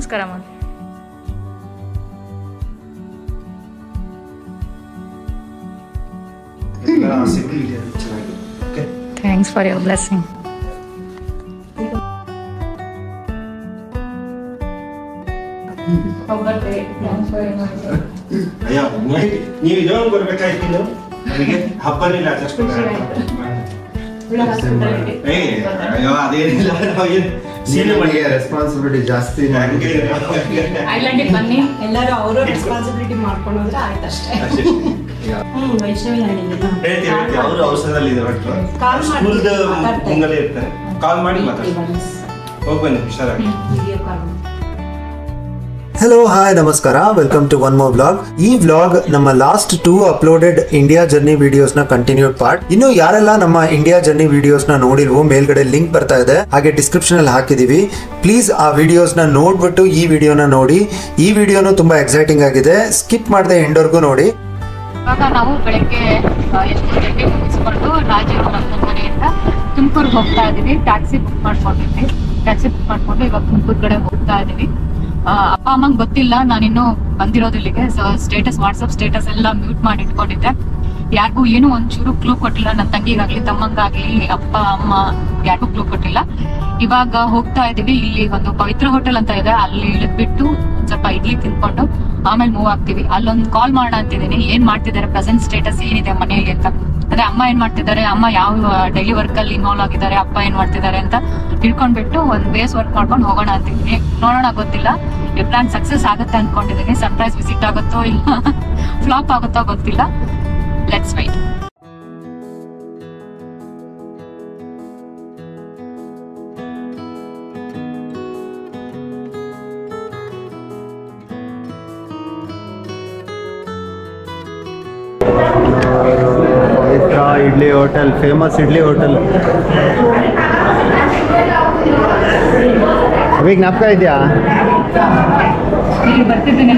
ನಮಸ್ಕಾರ ಮಾಡಿ. Thanks for your blessing. ನೀವು ಇದೊಂದು ಬರ್ಬೇಕಾಯ್ತು, ನನಗೆ ಹಬ್ಬನಿಲ್ಲ ಅದೇನಿಲ್ಲ, ರೆಸ್ಪಾನ್ಸಿಬಿಲಿಟಿ ಜಾಸ್ತಿ. ಐಲ್ಯಾಂಡಿಗೆ ಬನ್ನಿ, ಎಲ್ಲರೂ ಅವರು ರೆಸ್ಪಾನ್ಸಿಬಿಲಿಟಿ ಮಾಡ್ಕೊಂಡು ಹೋದ್ರೆ ಆಯ್ತು ಅಷ್ಟೇ. ವೈಷ್ಣವಿ ಅವರು ಅವಸರದಲ್ಲಿ ಮುಂಗಲೇ ಇರ್ತಾರೆ, ಕಾಲ್ ಮಾಡಿ ಮಾತಾಡಿ ಹೋಗಿ ಬನ್ನಿ ಹುಷಾರಾಗಿ. ಹಲೋ ಹಾಯ್ ನಮಸ್ಕಾರ, welcome to one more vlog. ಈ ವ್ಲಾಗ್ ನಮ್ಮ last 2 uploaded India journey videos ನ ಕಂಟಿನ್ಯೂಡ್ ಪಾರ್ಟ್. ಇನ್ನು ಯಾರೆಲ್ಲ ನಮ್ಮ ಇಂಡಿಯಾ ಜರ್ನಿ ವಿಡಿಯೋಸ್ ನ ನೋಡಿಲ್ವೋ ಮೇಲ್ಗಡೆ ಲಿಂಕ್ ಬರ್ತಾ ಇದೆ, ಹಾಗೆ ಡಿಸ್ಕ್ರಿಪ್ಷನ್ ಅಲ್ಲಿ ಹಾಕಿದೀವಿ. ಪ್ಲೀಸ್ ಆ ವಿಡಿಯೋಸ್ ನ ನೋಡ್ಬಿಟ್ಟು ಈ ವಿಡಿಯೋನ ನೋಡಿ. ಈ ವಿಡಿಯೋನು ತುಂಬಾ ಎಕ್ಸೈಟಿಂಗ್ ಆಗಿದೆ, ಸ್ಕಿಪ್ ಮಾಡದೆ ಎಂಡ್ವರೆಗೂ ನೋಡಿ. ಇವಾಗ ನಾವು ಬೆಳಗ್ಗೆ 8 ಗಂಟೆಗೆ ಮುಗಿಸ್ಕೊಂಡು ರಾಜೀವ್ ಮನೆಯಿಂದ ತುಮಕೂರ್ಗೆ ಹೋಗ್ತಾ ಇದೀವಿ. ಟ್ಯಾಕ್ಸಿ ಬುಕ್ ಮಾಡ್ಕೊಂಡಿದ್ವಿ. ಟ್ಯಾಕ್ಸಿ ಬುಕ್ ಮಾಡ್ಕೊಂಡು ಇವಾಗ ತುಮಕೂರು ಕಡೆ ಹೋಗ್ತಾ ಇದೀವಿ. ಅಪ್ಪ ಅಮ್ಮಂಗೆ ಗೊತ್ತಿಲ್ಲ ನಾನಿನ್ನೂ ಬಂದಿರೋದಿಲ್ಲಿಗೆ. ಸ್ಟೇಟಸ್, ವಾಟ್ಸಪ್ ಸ್ಟೇಟಸ್ ಎಲ್ಲ ಮ್ಯೂಟ್ ಮಾಡಿ ಇಟ್ಕೊಂಡಿದ್ದೆ. ಯಾರಿಗೂ ಏನು ಒಂಚೂರು ಕ್ಲೂ ಕೊಟ್ಟಿಲ್ಲ, ನನ್ನ ತಂಗಿಗಾಗ್ಲಿ ತಮ್ಮಂಗಾಗ್ಲಿ ಅಪ್ಪ ಅಮ್ಮ ಯಾರಿಗೂ ಕ್ಲೂ ಕೊಟ್ಟಿಲ್ಲ. ಇವಾಗ ಹೋಗ್ತಾ ಇದೀವಿ. ಇಲ್ಲಿ ಒಂದು ಪವಿತ್ರ ಹೋಟೆಲ್ ಅಂತ ಇದೆ, ಅಲ್ಲಿ ಇಳಿದ್ಬಿಟ್ಟು ಒಂದ್ ಸ್ವಲ್ಪ ಇಡ್ಲಿ ತಿನ್ಕೊಂಡು ಆಮೇಲೆ ಮೂವ್ ಆಗ್ತೀವಿ. ಅಲ್ಲೊಂದು ಕಾಲ್ ಮಾಡೋಣ ಅಂತಿದ್ದೀನಿ, ಏನ್ ಮಾಡ್ತಿದ್ದಾರೆ, ಪ್ರೆಸೆಂಟ್ ಸ್ಟೇಟಸ್ ಏನಿದೆ ಮನೆಯಲ್ಲಿ ಅಂತ. ಅದೇ ಅಮ್ಮ ಏನ್ ಮಾಡ್ತಿದ್ದಾರೆ, ಅಮ್ಮ ಯಾವ ಡೈಲಿ ವರ್ಕ್ ಅಲ್ಲಿ ಇನ್ವಾಲ್ವ್ ಆಗಿದ್ದಾರೆ, ಅಪ್ಪ ಏನ್ ಮಾಡ್ತಿದ್ದಾರೆ ಅಂತ ತಿಳ್ಕೊಂಡ್ಬಿಟ್ಟು ಒಂದ್ ಬೇಸ್ ವರ್ಕ್ ಮಾಡ್ಕೊಂಡು ಹೋಗೋಣ ಅಂತಿದ್ದೀನಿ. ನೋಡೋಣ, ಗೊತ್ತಿಲ್ಲ. ಈ ಪ್ಲಾನ್ ಸಕ್ಸಸ್ ಆಗುತ್ತೆ ಅನ್ಕೊಂಡಿದ್ದೀನಿ. ಸರ್ಪ್ರೈಸ್ ವಿಸಿಟ್ ಆಗುತ್ತೋ ಇಲ್ಲ ಫ್ಲಾಪ್ ಆಗುತ್ತೋ ಗೊತ್ತಿಲ್ಲ. Let's wait. Pavitra idli hotel, famous idli hotel. ಅವಿಗೆ ಜ್ಞಾಪಕ ಇದೆಯಾ? ಬರ್ತಿದ್ದೀನಿ.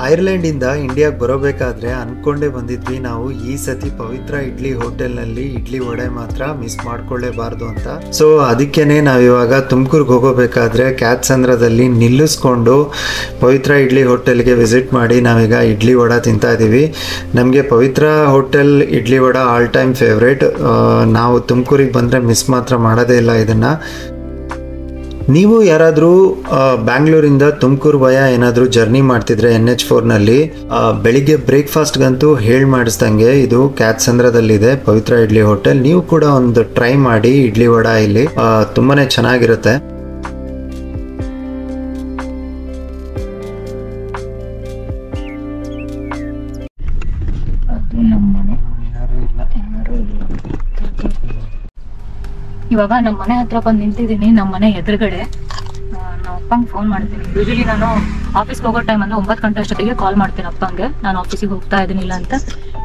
ಐರ್ಲೆಂಡ್ ಇಂದ ಇಂಡಿಯಾಗೆ ಬರೋಬೇಕಾದ್ರೆ ಅನ್ಕೊಂಡೇ ಬಂದಿದ್ವಿ ನಾವು, ಈ ಸತಿ ಪವಿತ್ರ ಇಡ್ಲಿ ಹೋಟೆಲ್ನಲ್ಲಿ ಇಡ್ಲಿ ವಡೆ ಮಾತ್ರ ಮಿಸ್ ಮಾಡ್ಕೊಳ್ಳೇಬಾರ್ದು ಅಂತ. ಸೊ ಅದಕ್ಕೇನೆ ನಾವಿವಾಗ ತುಮಕೂರ್ಗೆ ಹೋಗೋಬೇಕಾದ್ರೆ ಕ್ಯಾತ್ಸಂದ್ರದಲ್ಲಿ ನಿಲ್ಲಿಸ್ಕೊಂಡು ಪವಿತ್ರ ಇಡ್ಲಿ ಹೋಟೆಲ್ಗೆ ವಿಸಿಟ್ ಮಾಡಿ ನಾವೀಗ ಇಡ್ಲಿ ವಡ ತಿಂತಾ ಇದ್ದೀವಿ. ನಮಗೆ Pavitra hotel idli vada all time favourite. ನಾವು ತುಮಕೂರಿಗೆ ಬಂದರೆ ಮಿಸ್ ಮಾತ್ರ ಮಾಡೋದೇ ಇಲ್ಲ ಇದನ್ನು. ನೀವು ಯಾರಾದರೂ ಬ್ಯಾಂಗ್ಳೂರಿಂದ ತುಮಕೂರು ವಯ ಏನಾದರೂ ಜರ್ನಿ ಮಾಡ್ತಿದ್ರೆ NH4ನಲ್ಲಿ, ಬೆಳಿಗ್ಗೆ ಬ್ರೇಕ್ಫಾಸ್ಟ್ಗಂತೂ ಹೇಳಿ ಮಾಡಿಸ್ದಂಗೆ ಇದು ಕ್ಯಾತ್ಸಂದ್ರದಲ್ಲಿದೆ ಪವಿತ್ರ ಇಡ್ಲಿ ಹೋಟೆಲ್. ನೀವು ಕೂಡ ಒಂದು ಟ್ರೈ ಮಾಡಿ ಇಡ್ಲಿ ವಡ, ಇಲ್ಲಿ ತುಂಬಾನೇ ಚೆನ್ನಾಗಿರುತ್ತೆ. ಇವಾಗ ನಮ್ಮ ಮನೆ ಹತ್ರ ಬಂದು ನಿಂತಿದ್ದೀನಿ. ನಮ್ಮ ಮನೆ ಎದುರುಗಡೆ ನಮ್ಮ ಅಪ್ಪಂಗೆ ಫೋನ್ ಮಾಡ್ತೀನಿ. ಯೂಶಲಿ ನಾನು ಆಫೀಸ್ಗೆ ಹೋಗೋ ಟೈಮ್ ಅಂದ್ರೆ 9 ಗಂಟೆ ಅಷ್ಟೊತ್ತಿಗೆ ಕಾಲ್ ಮಾಡ್ತೀನಿ ಅಪ್ಪಂಗೆ, ನಾನು ಆಫೀಸಿಗೆ ಹೋಗ್ತಾ ಇದ್ದೀನಿಲ್ಲ ಅಂತ.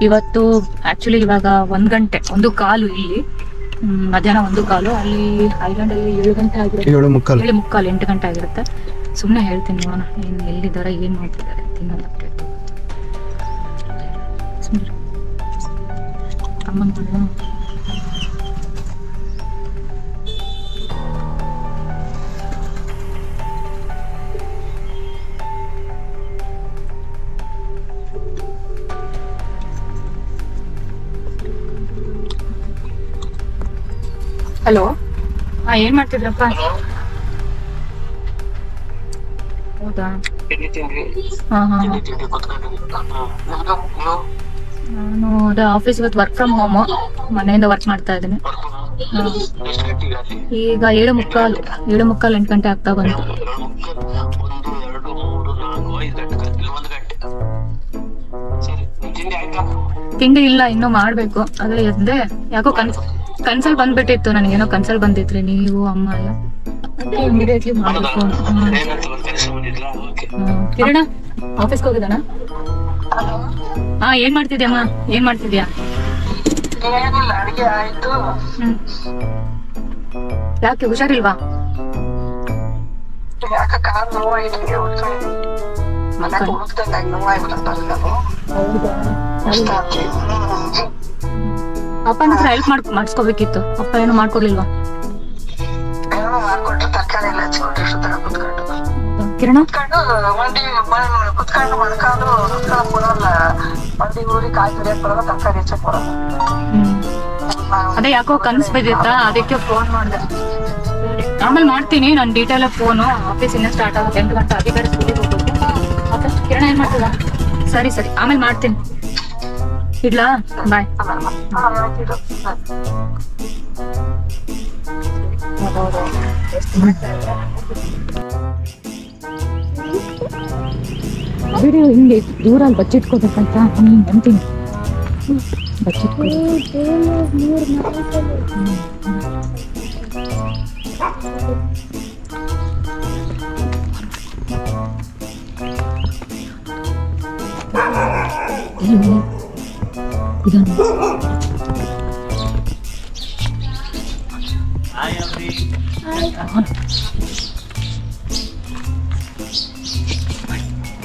ಇವತ್ತು ಆ್ಯಕ್ಚುಲಿ ಇವಾಗ 1 ಗಂಟೆ 1:15 ಇಲ್ಲಿ, ಮಧ್ಯಾಹ್ನ 1:15. ಅಲ್ಲಿ ಐಲ್ಯಾಂಡಲ್ಲಿ 7 ಗಂಟೆ ಆಗಿರುತ್ತೆ, 7:45 8 ಗಂಟೆ ಆಗಿರುತ್ತೆ. ಸುಮ್ಮನೆ ಹೇಳ್ತೀನಿ ಅವನ ಏನು ಎಲ್ಲಿದ್ದಾರೆ, ಏನು ಮಾಡ್ತಿದ್ದಾರೆ ತಿನ್ನೋದು ಸುಮ್ಮನೆ ಅಮ್ಮನ. ಹಲೋ, ಏನ್ ಮಾಡ್ತಿದ್ರಪ್ಪ? ಹೌದಾ? ನಾನು ಅದೇ ಆಫೀಸ್ ಇವತ್ತು ವರ್ಕ್ ಫ್ರಮ್ ಹೋಮ್, ಮನೆಯಿಂದ ವರ್ಕ್ ಮಾಡ್ತಾ ಇದ್ದೀನಿ. ಈಗ 7:45 8 ಗಂಟೆ ಆಗ್ತಾ ಬಂತು. ತಿಂಡಿ ಇಲ್ಲ, ಇನ್ನೂ ಮಾಡ್ಬೇಕು. ಅದೇ ಎದ್ದೆ, ಯಾಕೋ ಕನ್ಸಲ್ ಬಂದ್ಬಿಟ್ಟಿತ್ತು ನನಗೇನೋ, ಕನ್ಸಲ್ ಬಂದಿದ್ರಿ ನೀವು ಅಮ್ಮ ಎಲ್ಲ, ಇಮಿಡಿಯೇಟ್ಲಿ ಮಾಡ್ಬೇಕು. ಕಿರಣ ಆಫೀಸ್ಗೆ ಹೋಗಿದ್ದಾನ? ಹಾ, ಏನ್ ಮಾಡ್ತಿದ್ಯಮ್ಮ? ಏನ್ ಮಾಡ್ತಿದ್ಯಾ? ಏನಿಲ್ಲ, ಅಡಿಗೆ ಆಯ್ತು. ಯಾಕೆ ಹುಷಾರಿಲ್ವಾ? ಯಾಕ ಕಾಲ್ ನೋವಾಗಿದೆ, ಮನೆಗೆ ಹುಡುಕ್ದಂಗಾಗಿ ನೋವಾಗ್ಬಿಟ್ಟಂತಾರ ನಾನು. ಅಪ್ಪನ ಹತ್ರ ಹೆಲ್ಪ್ ಮಾಡಿಸ್ಕೋಬೇಕಿತ್ತು. ಅಪ್ಪ ಏನು ಮಾಡ್ಕೊಡ್ಲಿಲ್ವಾ? ಏನೋ ಮಾಡ್ಕೊಟ್ರು, ತರಕಾರಿ ಎಲ್ಲ ಹಚ್ಕೊಟ್ರು, ಇಷ್ಟೊತ್ತಾಗ ಕುತ್ಕೊಂಡು ಕಿರಣ ಮಂಡಿ ಕುತ್ಕೊಂಡು ಮಣ್ಕಾಲು ಬರಲ್ಲ. ಮಂಡಿ ಊರಿ ಕಾಯಿ ತುರಿಯಕ್ ಬರಲ್ಲ, ತರಕಾರಿ ಹೆಚ್ಚಕ್ ಬರಲ್ಲ. ಅದೇ ಯಾಕೋ ಕನ್ಸ್ ಬಿದ್ದಿತ್ತಾ, ಅದಕ್ಕೆ ಫೋನ್ ಮಾಡಿದೆ. ಆಮೇಲೆ ಮಾಡ್ತೀನಿ ನಾನು ಡೀಟೇಲ್ ಫೋನು. ಆಫೀಸ್ ಇನ್ನೂ ಸ್ಟಾರ್ಟ್ ಆಗುತ್ತೆ, 8 ಗಂಟೆ. ಅದೇ ಬೇರೆ ಸ್ಕೂಲಿಗೆ ಹೋಗ್ಬೇಕು. ಮತ್ತೆ ಕಿರಣ ಏನ್ ಮಾಡ್ತದ? ಸರಿ ಸರಿ, ಆಮೇಲೆ ಮಾಡ್ತೀನಿ. ಇಡ್ಲಾ? ಬಾಯ್. ವಿಡಿಯೋ ಹಿಂಗೆ ದೂರಲ್ಲಿ ಬಚ್ಚಿಟ್ಕೋಬೇಕಂತ ಅಂತೀನಿ. ಬಚ್ಚಿಟ್ಕೋ.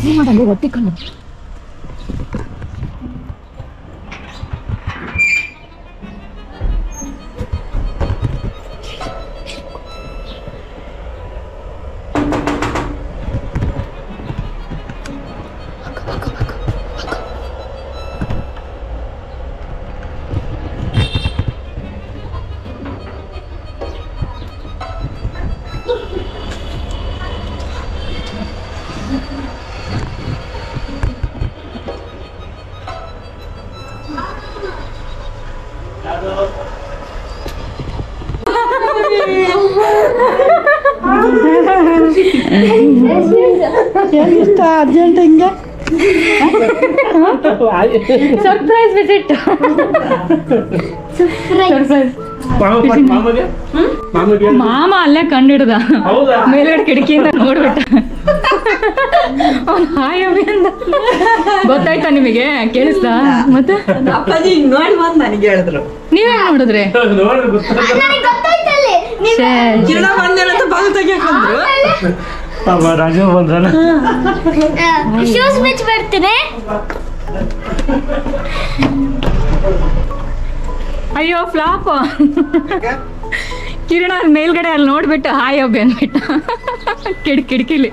ಏನ್ ಮಾಡಲ್ಲ ಒತ್ತಿಕೊಂಡು ಇಷ್ಟ ಅರ್ಜೆಂಟ್ ಹಿಂಗೆ ಸರ್ಪ್ರೈಸ್ ವಿಸಿಟ್. ಮಾಮ ಅಲ್ಲೇ ಕಂಡಿಡ್ದ, ಮೇಲ್ಗಡೆ ಕಿಟಕಿಯಿಂದ ನೋಡ್ಬಿಟ್ಟ. ಅವ್ನು ಹಾಯ್ ಅಂದ. ಗೊತ್ತಾಯ್ತಾ ನಿಮಗೆ? ಕೇಳಿಸ್ತಾ? ಮತ್ತೆ ಅಪ್ಪಾಜಿ ಹಿಂಗ್ ನೋಡಿ ಬಂದ್ ನನಗೆ ಹೇಳಿದ್ರು. ನೀವೇ ನೋಡಿದ್ರಿ? ಕಿರಣ ಬಂದೇನಂತ ಬಾಗಿಲು ತೆಗಿಯಕ್ ಬಂದ್ರು. ರಾಜು ಬಂದ್ರಲ್ಲ, ಶೂಸ್ ಬಿಚ್ಚಿ ಬರ್ತೀನಿ. ಅಯ್ಯೋ ಫ್ಲಾಪ್. ಕಿರಣ ಮೇಲ್ಗಡೆ ಅಲ್ಲಿ ನೋಡ್ಬಿಟ್ಟು ಹಾಯ್ ಒಬ್ಬ ಅಂದ್ಬಿಟ್ಟ. ಕಿಟಕಿಲಿ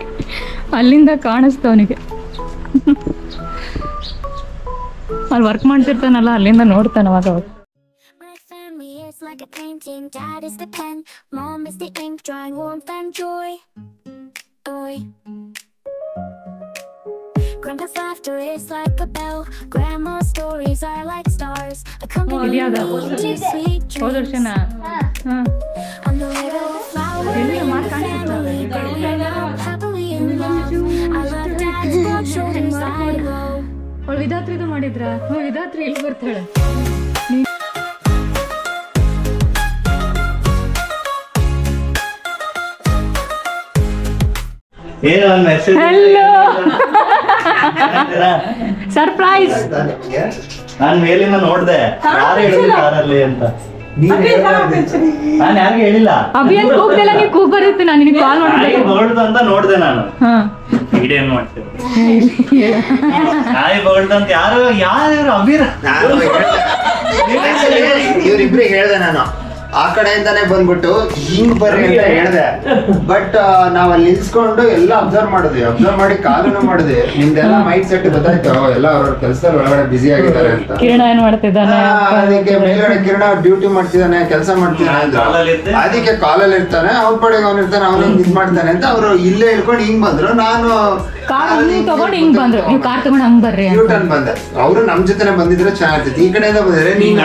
ಅಲ್ಲಿಂದ ಕಾಣಿಸ್ತು ಅವನಿಗೆ. ಅಲ್ಲಿ ವರ್ಕ್ ಮಾಡ್ತಿರ್ತಾನಲ್ಲ, ಅಲ್ಲಿಂದ ನೋಡ್ತಾನ ಅವಾಗ. My family is like a painting. Dad is the pen, mom is the ink, drawing warmth and joy. Grandpa's laughter is like a bell. Grandma's stories are like stars, accompanying me to sweet dreams. On the little flower in the family, growing up happily in love. I love Dad's broad shoulders I roll. ಅವಳು ವಿಧಾತ್ರಿದು ಮಾಡಿದ್ರ? ವಿಧಾತ್ರಿ ಇಲ್ಲಿ ಬರ್ತಾಳೆ. Hello, surprise. ನಾನ್ ಮೇಲಿಂದ ನೋಡ್ದೆ, ಯಾರು ಹೇಳಿಲ್ಲ ಕಾರಲ್ಲಿ ಅಂತ. ನಾನು ಯಾರಿಗೂ ಹೇಳಿಲ್ಲ. ಅಭಿಯಾನ್ ಕೂಗ್ದೆಲ್ಲ ನೀವು ಕೂಗ್ ಬರುತ್ತೆ. ನಾನು ನಿನಗೆ ಕಾಲ್ ಮಾಡಿದ್ದೆ ಅಂತ ನೋಡ್ದೆ ನಾನು. ಈಡೇನ್ ಮಾಡ್ತೇವೆ ನಾಯಿ ಬೋಲ್ಡ್ ಅಂತ ಯಾರು ಅಭಿರ ಇವ್ರಿಬ್ರಿಗೆ ಹೇಳ್ದೆ ನಾನು. ಆ ಕಡೆಯಿಂದಾನೆ ಬಂದ್ಬಿಟ್ಟು ಹಿಂಗ್ ಬರ್ರಿ ಅಂತ ಹೇಳ್ದೆ. ಬಟ್ ನಾವ್ ಅಲ್ಲಿ ನಿಲ್ಸ್ಕೊಂಡು ಎಲ್ಲ ಅಬ್ಸರ್ವ್ ಮಾಡಿ ಕಾಲನು ಮಾಡಿದ್ವಿ. ನಿಮ್ದೆಲ್ಲ ಮೈಂಡ್ ಸೆಟ್ ಗೊತ್ತಾಯ್ತು, ಎಲ್ಲ ಅವ್ರ ಕೆಲ್ಸದಲ್ಲಿ ಒಳಗಡೆ ಬಿಸಿ ಆಗಿದ್ದಾರೆ ಅಂತ. ಕಿರಣ ಏನ್ ಮಾಡ್ತಿದ್ದಾನೆ? ಅದಕ್ಕೆ ಮೇಲ್ಗಡೆ ಕಿರಣ ಡ್ಯೂಟಿ ಮಾಡ್ತಿದ್ದಾನೆ, ಕೆಲಸ ಮಾಡ್ತಿದ್ದಾನೆ. ಅದಕ್ಕೆ ಕಾಲಲ್ಲಿ ಇರ್ತಾನೆ, ಅವ್ರ ಪಡೆಗೆ ಅವ್ನು ಇರ್ತಾನೆ, ಅವ್ನು ಹಿಂಗ್ ಇದ್ ಮಾಡ್ತಾನೆ ಅಂತ ಅವ್ರು ಇಲ್ಲೇ ಇಳ್ಕೊಂಡು ಹಿಂಗ್ ಬಂದ್ರು. ನಾನು ಕಾರ್ ತಗೊಂಡು ಹಿಂಗ್ ಬಂದ್ರು. ನೀವು ಕಾರ್ ತಗೊಂಡು ಹಂಗ್ ಬರ್ರಿ ಯೂಟರ್ನ್ ಬಂದೆ. ಅವರು ನಮ್ ಜೊತೆನೆ ಬಂದಿದ್ರೆ ಚೆನ್ನಾಗಿರ್ತಿತ್ತು. ಈ ಕಡೆಯಿಂದ ಬಂದಿದ್ರೆ ನೀನ್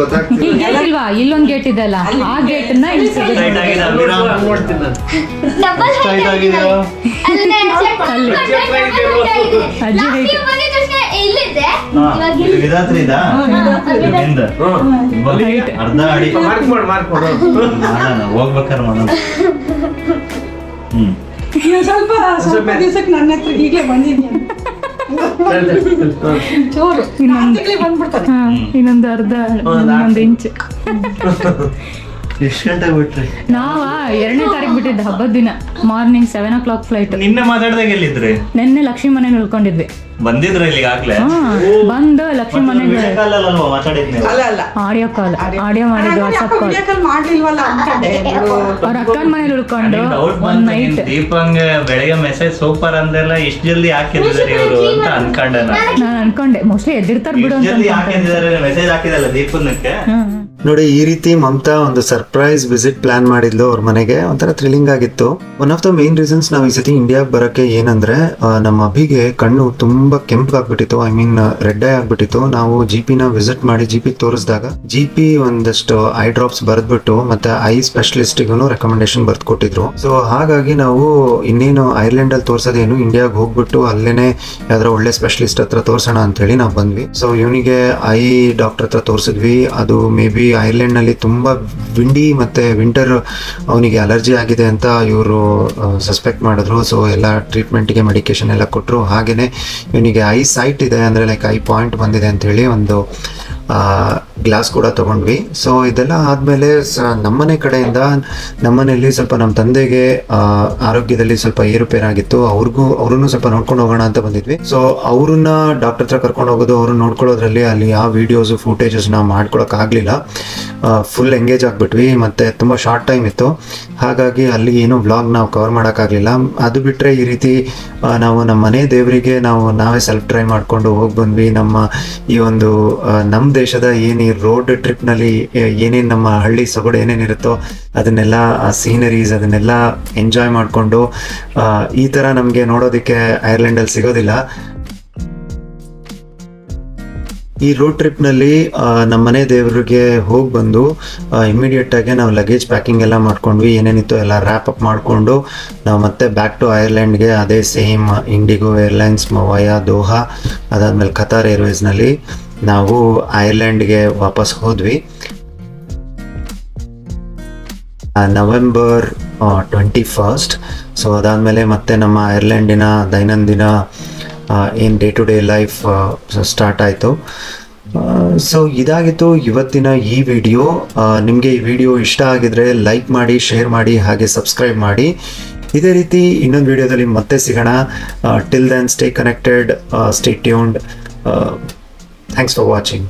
ಗೊತ್ತಾಗ್ತಿಲ್ವಾ? ಇಲ್ಲೊಂದ್ ಗೇಟ್ ಇದೆ ಅಲ್ಲ, ಆ ಗೇಟ್ ನ ಅರ್ಧ ಅಡಿ ಹೋಗ್ಬೇಕಾರೆ ಮಾಡೋಣ. ಸ್ವಲ್ಪ ದಿವಸಕ್ಕೆ ನನ್ನ ಹತ್ರ ಹೀಗೆ ಬಂದಿದ್ದೀನಿ ಚೋರು ಬಂದ್ಬಿಡ್ತಾರೆ. ಇನ್ನೊಂದು ಅರ್ಧ ಇನ್ನೊಂದು ಇಂಚ್. ಎಷ್ಟು ಗಂಟೆ ಬಿಟ್ರಿ? ನಾವ 2ನೇ ತಾರೀಕು ಬಿಟ್ಟಿದ್ದ ಹಬ್ಬದ ದಿನ ಮಾರ್ನಿಂಗ್ 7 o'clock ಫ್ಲೈಟ್. ನಿನ್ನೆ ಮಾತಾಡ್ದಾಗ ಎಲ್ಲಿದ್ರಿ? ನಿನ್ನೆ ಲಕ್ಷ್ಮಿ ಮನೇಲಿ ಉಳ್ಕೊಂಡಿದ್ವಿ. ಬಂದಿದ್ರ ಇಲ್ಲಿಗೆ ಆಗ್ಲೇ? ಬಂದು ಲಕ್ಷ್ಮಿ ಮನೆಗೆ ಆಡಿಯೋ ಕಾಲ್ ಮಾಡಿದ್ದು, ವಾಟ್ಸ್ಆಪ್ ಕಾಲ್ ಮಾಡ್ಲಿಲ್ವಲ್ಲ ಅನ್ಕೊಂಡೆ. ಅವ್ರ ಅಕ್ಕನ ಮನೇಲಿ ಉಳ್ಕೊಂಡು ನೈಟ್. ದೀಪಂಗೆ ಬೆಳಗ್ಗೆ ಮೆಸೇಜ್ ಸೂಪರ್ ಅಂದೆಲ್ಲ ಇಷ್ಟು ಜಲ್ದಿ ಹಾಕಿದ್ದಾರೆ ಇವರು ಅಂತ ಅನ್ಕೊಂಡೆ ನಾನು ಅನ್ಕೊಂಡೆ ಮೋಸ್ಟ್ಲಿ ಎದ್ದಿರ್ತಾರ ಬಿಡು ಅಂತ. ಮೆಸೇಜ್ ಹಾಕಿದಲ್ಲ ದೀಪನಕ್ಕೆ. ನೋಡಿ, ಈ ರೀತಿ ಮಮತಾ ಒಂದು ಸರ್ಪ್ರೈಸ್ ವಿಸಿಟ್ ಪ್ಲಾನ್ ಮಾಡಿದ್ಲು ಅವ್ರ ಮನೆಗೆ. ಒಂಥರ ಥ್ರಿಲ್ಲಿಂಗ್ ಆಗಿತ್ತು. One of the main reasons ನಾವು ಈ ಸತಿ ಇಂಡಿಯಾಗೆ ಬರೋಕ್ಕೆ ಏನಂದ್ರೆ, ನಮ್ಮ ಅಭಿಗೆ ಕಣ್ಣು ತುಂಬಾ ಕೆಂಪಾಗ್ಬಿಟ್ಟಿತ್ತು, ಐ ಮೀನ್ ರೆಡ್ ಐ ಆಗ್ಬಿಟ್ಟಿತ್ತು. ನಾವು GP ವಿಸಿಟ್ ಮಾಡಿ GP ತೋರಿಸಿದಾಗ GP ಒಂದಷ್ಟು ಐ ಡ್ರಾಪ್ಸ್ ಬರೆದ್ಬಿಟ್ಟು ಮತ್ತೆ ಐ ಸ್ಪೆಷಲಿಸ್ಟಿಗೂ ರೆಕಮೆಂಡೇಶನ್ ಬರ್ದು ಕೊಟ್ಟಿದ್ರು. ಸೊ ಹಾಗಾಗಿ ನಾವು ಇನ್ನೇನು ಐರ್ಲೆಂಡ್ ಅಲ್ಲಿ ತೋರ್ಸೋದೇನು, ಇಂಡಿಯಾಗೆ ಹೋಗ್ಬಿಟ್ಟು ಅಲ್ಲೇನೆ ಯಾವ್ದಾರ ಒಳ್ಳೆ ಸ್ಪೆಷಲಿಸ್ಟ್ ಹತ್ರ ತೋರ್ಸೋಣ ಅಂತ ಹೇಳಿ ನಾವು ಬಂದ್ವಿ. ಸೊ ಇವನಿಗೆ ಐ ಡಾಕ್ಟರ್ ಹತ್ರ ತೋರಿಸಿದ್ವಿ. ಅದು ಮೇ ಬಿ ಐರ್ಲೆಂಡ್ ನಲ್ಲಿ ತುಂಬಾ ವಿಂಡಿ ಮತ್ತೆ ವಿಂಟರ್ ಅವನಿಗೆ ಅಲರ್ಜಿ ಆಗಿದೆ ಅಂತ ಇವರು ಸಸ್ಪೆಕ್ಟ್ ಮಾಡಿದ್ರು. ಸೊ ಎಲ್ಲ ಟ್ರೀಟ್ಮೆಂಟ್ಗೆ ಮೆಡಿಕೇಶನ್ ಎಲ್ಲ ಕೊಟ್ಟರು. ಹಾಗೇನೆ ಇವನಿಗೆ ಐ ಸೈಟ್ ಇದೆ, ಅಂದರೆ ಲೈಕ್ ಐ ಪಾಯಿಂಟ್ ಬಂದಿದೆ ಅಂತ ಹೇಳಿ ಒಂದು ಗ್ಲಾಸ್ ಕೂಡ ತಗೊಂಡ್ವಿ. ಸೊ ಇದೆಲ್ಲ ಆದಮೇಲೆ ನಮ್ಮನೆ ಕಡೆಯಿಂದ ನಮ್ಮನೆಯಲ್ಲಿ ಸ್ವಲ್ಪ ನಮ್ಮ ತಂದೆಗೆ ಆರೋಗ್ಯದಲ್ಲಿ ಸ್ವಲ್ಪ ಏರುಪೇರಾಗಿತ್ತು. ಅವ್ರನ್ನೂ ಸ್ವಲ್ಪ ನೋಡ್ಕೊಂಡು ಹೋಗೋಣ ಅಂತ ಬಂದಿದ್ವಿ. ಸೊ ಅವ್ರನ್ನ ಡಾಕ್ಟರ್ ಹತ್ರ ಕರ್ಕೊಂಡು ಹೋಗೋದು, ಅವ್ರನ್ನ ನೋಡ್ಕೊಳ್ಳೋದ್ರಲ್ಲಿ ಅಲ್ಲಿ ಯಾವ ವಿಡಿಯೋಸು ಫುಟೇಜಸ್ ನಾವು ಮಾಡ್ಕೊಳಕ್ಕಾಗಲಿಲ್ಲ. Full engage ಆಗಿಬಿಟ್ವಿ. ಮತ್ತು ತುಂಬ ಶಾರ್ಟ್ ಟೈಮ್ ಇತ್ತು, ಹಾಗಾಗಿ ಅಲ್ಲಿ ಏನೂ ವ್ಲಾಗ್ ನಾವು ಕವರ್ ಮಾಡೋಕ್ಕಾಗಲಿಲ್ಲ. ಅದು ಬಿಟ್ಟರೆ ಈ ರೀತಿ ನಾವು ನಮ್ಮ ಮನೆ ದೇವರಿಗೆ ನಾವೇ ಸೆಲ್ಫ್ ಡ್ರೈವ್ ಮಾಡಿಕೊಂಡು ಹೋಗಿ ಬಂದ್ವಿ. ನಮ್ಮ ಈ ಒಂದು ನಮ್ಮ ದೇಶದ ಏನು ರೋಡ್ ಟ್ರಿಪ್ನಲ್ಲಿ ಏನೇನು ನಮ್ಮ ಹಳ್ಳಿ ಸೊಗಡು ಏನೇನಿರುತ್ತೋ ಅದನ್ನೆಲ್ಲ ಸೀನರೀಸ್ ಅದನ್ನೆಲ್ಲ ಎಂಜಾಯ್ ಮಾಡಿಕೊಂಡು, ಈ ಥರ ನಮಗೆ ನೋಡೋದಕ್ಕೆ ಐರ್ಲೆಂಡಲ್ಲಿ ಸಿಗೋದಿಲ್ಲ. ಈ ರೋಡ್ ಟ್ರಿಪ್ನಲ್ಲಿ ನಮ್ಮ ಮನೆ ದೇವರಿಗೆ ಹೋಗಿ ಬಂದು ಇಮಿಡಿಯೇಟಾಗಿ ನಾವು ಲಗೇಜ್ ಪ್ಯಾಕಿಂಗ್ ಎಲ್ಲ ಮಾಡ್ಕೊಂಡ್ವಿ. ಏನೇನಿತ್ತು ಎಲ್ಲ ರ್ಯಾಪ್ ಅಪ್ ಮಾಡಿಕೊಂಡು ನಾವು ಮತ್ತೆ ಬ್ಯಾಕ್ ಟು ಐರ್ಲೆಂಡ್ಗೆ ಅದೇ same IndiGo airlines via Doha, ಅದಾದಮೇಲೆ ಕತಾರ್ ಏರ್ವೇಸ್ನಲ್ಲಿ ನಾವು ಐರ್ಲೆಂಡ್ಗೆ ವಾಪಸ್ ಹೋದ್ವಿ. ನವೆಂಬರ್ 21. ಸೊ ಅದಾದಮೇಲೆ ಮತ್ತೆ ನಮ್ಮ ಐರ್ಲೆಂಡಿನ ದೈನಂದಿನ ಏನು day to day life start ಆಯಿತು. ಸೊ ಇದಾಗಿತ್ತು ಇವತ್ತಿನ ಈ ವಿಡಿಯೋ. ನಿಮಗೆ ಈ ವಿಡಿಯೋ ಇಷ್ಟ ಆಗಿದ್ರೆ ಲೈಕ್ ಮಾಡಿ, ಶೇರ್ ಮಾಡಿ, ಹಾಗೆ ಸಬ್ಸ್ಕ್ರೈಬ್ ಮಾಡಿ. ಇದೇ ರೀತಿ ಇನ್ನೊಂದು ವಿಡಿಯೋದಲ್ಲಿ ಮತ್ತೆ ಸಿಗೋಣ. Till then stay connected, stay tuned. Thanks for watching.